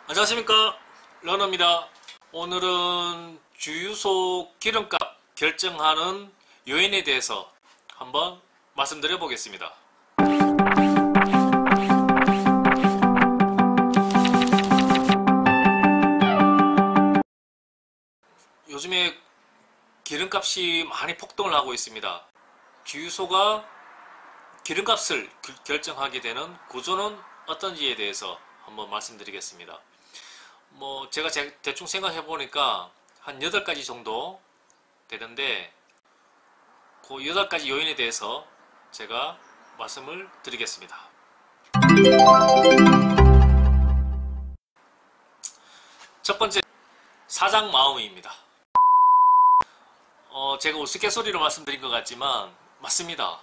안녕하십니까, 러너입니다. 오늘은 주유소 기름값 결정하는 요인에 대해서 한번 말씀드려 보겠습니다. 요즘에 기름값이 많이 폭등을 하고 있습니다. 주유소가 기름값을 결정하게 되는 구조는 어떤지에 대해서 한번 말씀드리겠습니다. 제가 대충 생각해 보니까 한 8가지 정도 되는데, 그 8가지 요인에 대해서 제가 말씀을 드리겠습니다. 첫 번째, 사장 마음입니다. 제가 우스갯소리로 말씀드린 것 같지만 맞습니다.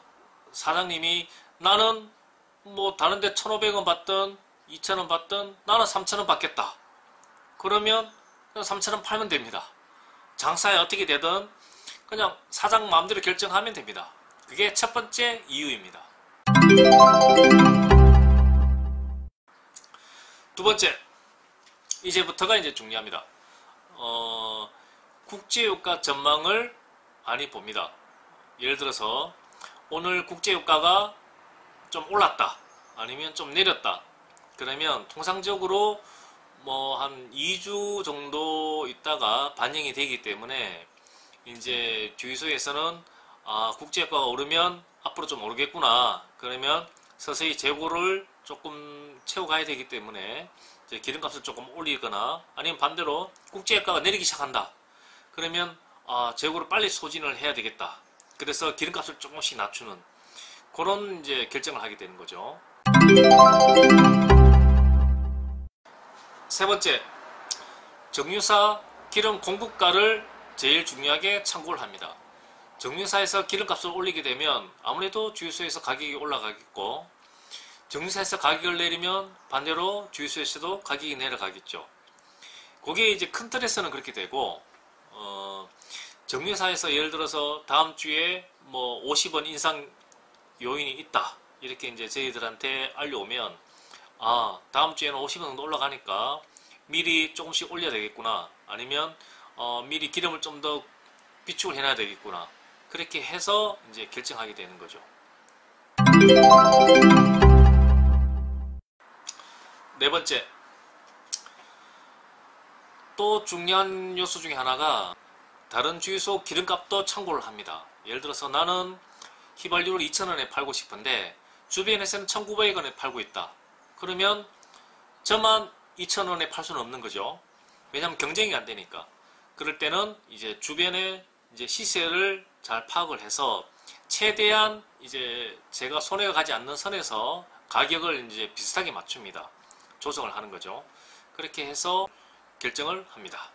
사장님이 나는 다른데 1,500원 받든 2,000원 받든 나는 3,000원 받겠다. 그러면 3,000원 팔면 됩니다. 장사에 어떻게 되든 그냥 사장 마음대로 결정하면 됩니다. 그게 첫 번째 이유입니다. 두 번째, 이제부터가 중요합니다. 국제유가 전망을 많이 봅니다. 예를 들어서 오늘 국제유가가 좀 올랐다, 아니면 좀 내렸다. 그러면 통상적으로 한 2주 정도 있다가 반영이 되기 때문에 이제 주유소에서는 국제유가가 오르면 앞으로 좀 오르겠구나. 그러면 서서히 재고를 조금 채워가야 되기 때문에 이제 기름값을 조금 올리거나, 아니면 반대로 국제유가가 내리기 시작한다. 그러면 재고를 빨리 소진을 해야 되겠다. 그래서 기름값을 조금씩 낮추는 그런 이제 결정을 하게 되는 거죠. 세 번째, 정유사 기름 공급가를 제일 중요하게 참고를 합니다. 정유사에서 기름값을 올리게 되면 아무래도 주유소에서 가격이 올라가겠고, 정유사에서 가격을 내리면 반대로 주유소에서도 가격이 내려가겠죠. 그게 이제 큰 틀에서는 그렇게 되고, 정유사에서 예를 들어서 다음 주에 50원 인상 요인이 있다, 이렇게 이제 저희들한테 알려오면, 다음 주에는 50원 정도 올라가니까 미리 조금씩 올려야 되겠구나, 아니면 미리 기름을 좀 더 비축을 해놔야 되겠구나, 그렇게 해서 이제 결정하게 되는 거죠. 네 번째, 또 중요한 요소 중에 하나가 다른 주유소 기름값도 참고를 합니다. 예를 들어서 나는 휘발유를 2,000원에 팔고 싶은데 주변에서는 1,900원에 팔고 있다. 그러면 저만 2,000원에 팔 수는 없는 거죠. 왜냐하면 경쟁이 안 되니까. 그럴 때는 이제 주변의 이제 시세를 잘 파악을 해서 최대한 이제 제가 손해가 가지 않는 선에서 가격을 이제 비슷하게 맞춥니다. 조정을 하는 거죠. 그렇게 해서 결정을 합니다.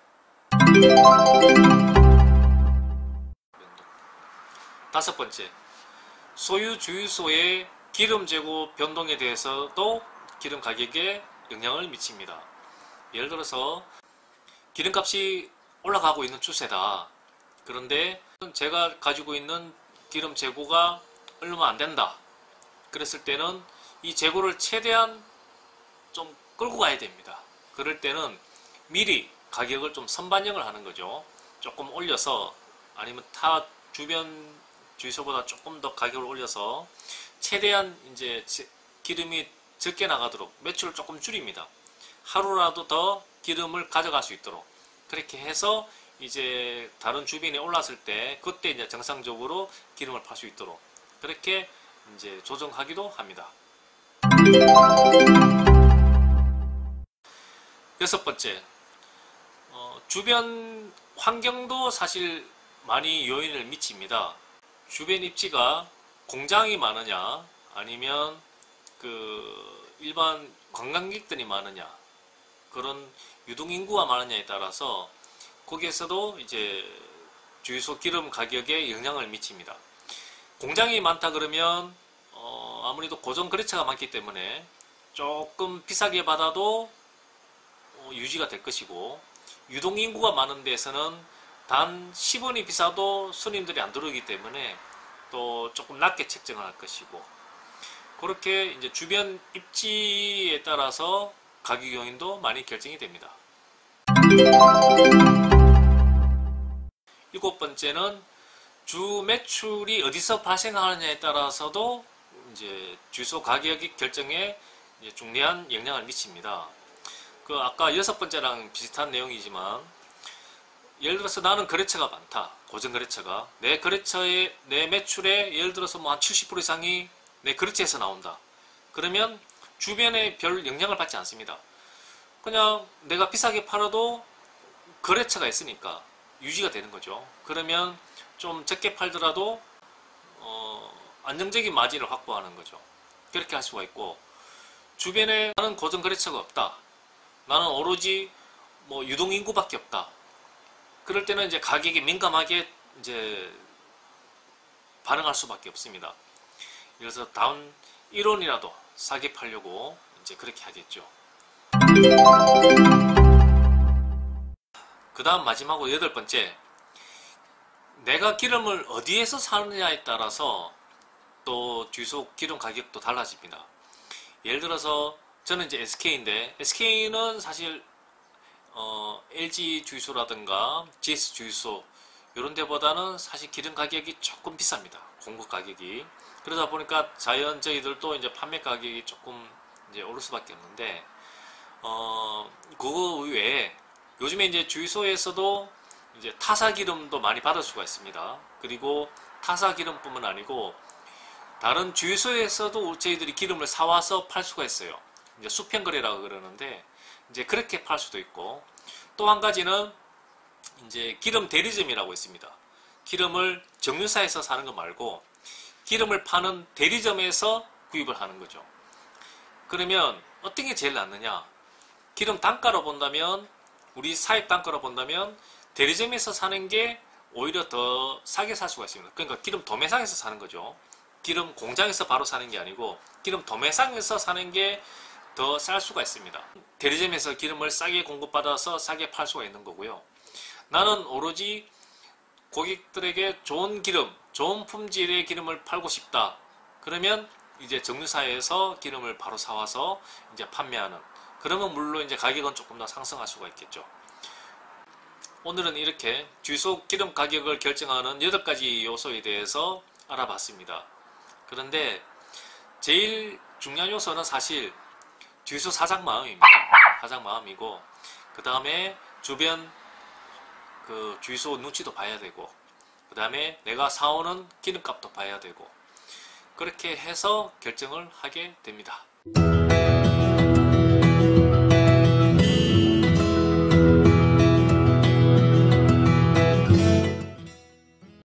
다섯 번째, 소유 주유소의 기름 재고 변동에 대해서도 기름 가격에 영향을 미칩니다. 예를 들어서 기름값이 올라가고 있는 추세다. 그런데 제가 가지고 있는 기름 재고가 얼마 안 된다. 그랬을 때는 이 재고를 최대한 좀 끌고 가야 됩니다. 그럴 때는 미리 가격을 좀 선반영을 하는 거죠. 조금 올려서, 아니면 타 주변 주유소보다 조금 더 가격을 올려서 최대한 이제 기름이 적게 나가도록 매출을 조금 줄입니다. 하루라도 더 기름을 가져갈 수 있도록 그렇게 해서 이제 다른 주변에 올랐을 때 그때 이제 정상적으로 기름을 팔 수 있도록 그렇게 이제 조정하기도 합니다. 여섯 번째, 주변 환경도 사실 많이 요인을 미칩니다. 주변 입지가 공장이 많으냐, 아니면 일반 관광객들이 많으냐, 그런 유동인구가 많으냐에 따라서 거기에서도 이제 주유소 기름 가격에 영향을 미칩니다. 공장이 많다 그러면 아무래도 고정 거래처가 많기 때문에 조금 비싸게 받아도 유지가 될 것이고, 유동인구가 많은 데에서는 단 10원이 비싸도 손님들이 안 들어오기 때문에 또 조금 낮게 책정을 할 것이고, 그렇게 이제 주변 입지에 따라서 가격 요인도 많이 결정이 됩니다. 일곱 번째는 주 매출이 어디서 발생하느냐에 따라서도 이제 주유소 가격이 결정에 중대한 영향을 미칩니다. 그 아까 여섯 번째랑 비슷한 내용이지만, 예를 들어서 나는 거래처가 많다. 고정 거래처가. 내 거래처의, 내 매출의 예를 들어서 뭐 한 70% 이상이 내 거래처에서 나온다. 그러면 주변에 별 영향을 받지 않습니다. 그냥 내가 비싸게 팔아도 거래처가 있으니까 유지가 되는 거죠. 그러면 좀 적게 팔더라도 안정적인 마진을 확보하는 거죠. 그렇게 할 수가 있고, 주변에 나는 고정 거래처가 없다. 나는 오로지 뭐 유동인구밖에 없다. 그럴 때는 이제 가격에 민감하게 이제 반응할 수밖에 없습니다. 그래서 단 1원이라도 싸게 팔려고 이제 그렇게 하겠죠. 그 다음 마지막으로 여덟 번째, 내가 기름을 어디에서 사느냐에 따라서 또 주유소 기름 가격도 달라집니다. 예를 들어서 저는 이제 SK인데, SK는 사실 LG 주유소라든가 GS 주유소 이런 데보다는 사실 기름 가격이 조금 비쌉니다. 공급 가격이. 그러다 보니까 자연 저희들도 이제 판매 가격이 조금 이제 오를 수밖에 없는데, 그거 외에 요즘에 이제 주유소에서도 이제 타사 기름도 많이 받을 수가 있습니다. 그리고 타사 기름뿐만 아니고 다른 주유소에서도 저희들이 기름을 사와서 팔 수가 있어요. 이제 수평거래라고 그러는데, 이제 그렇게 팔 수도 있고, 또 한 가지는 이제 기름 대리점이라고 있습니다. 기름을 정유사에서 사는 거 말고 기름을 파는 대리점에서 구입을 하는 거죠. 그러면 어떤 게 제일 낫느냐? 기름 단가로 본다면, 우리 사입 단가로 본다면 대리점에서 사는 게 오히려 더 싸게 살 수가 있습니다. 그러니까 기름 도매상에서 사는 거죠. 기름 공장에서 바로 사는 게 아니고 기름 도매상에서 사는 게 더 쌀 수가 있습니다. 대리점에서 기름을 싸게 공급받아서 싸게 팔 수가 있는 거고요. 나는 오로지 고객들에게 좋은 기름, 좋은 품질의 기름을 팔고 싶다. 그러면 이제 정유사에서 기름을 바로 사와서 이제 판매하는. 그러면 물론 이제 가격은 조금 더 상승할 수가 있겠죠. 오늘은 이렇게 주유소 기름 가격을 결정하는 8가지 요소에 대해서 알아봤습니다. 그런데 제일 중요한 요소는 사실 주유소 사장 마음입니다. 사장 마음이고, 그 다음에 주변 그 주유소 눈치도 봐야 되고, 그 다음에 내가 사오는 기름값도 봐야 되고, 그렇게 해서 결정을 하게 됩니다.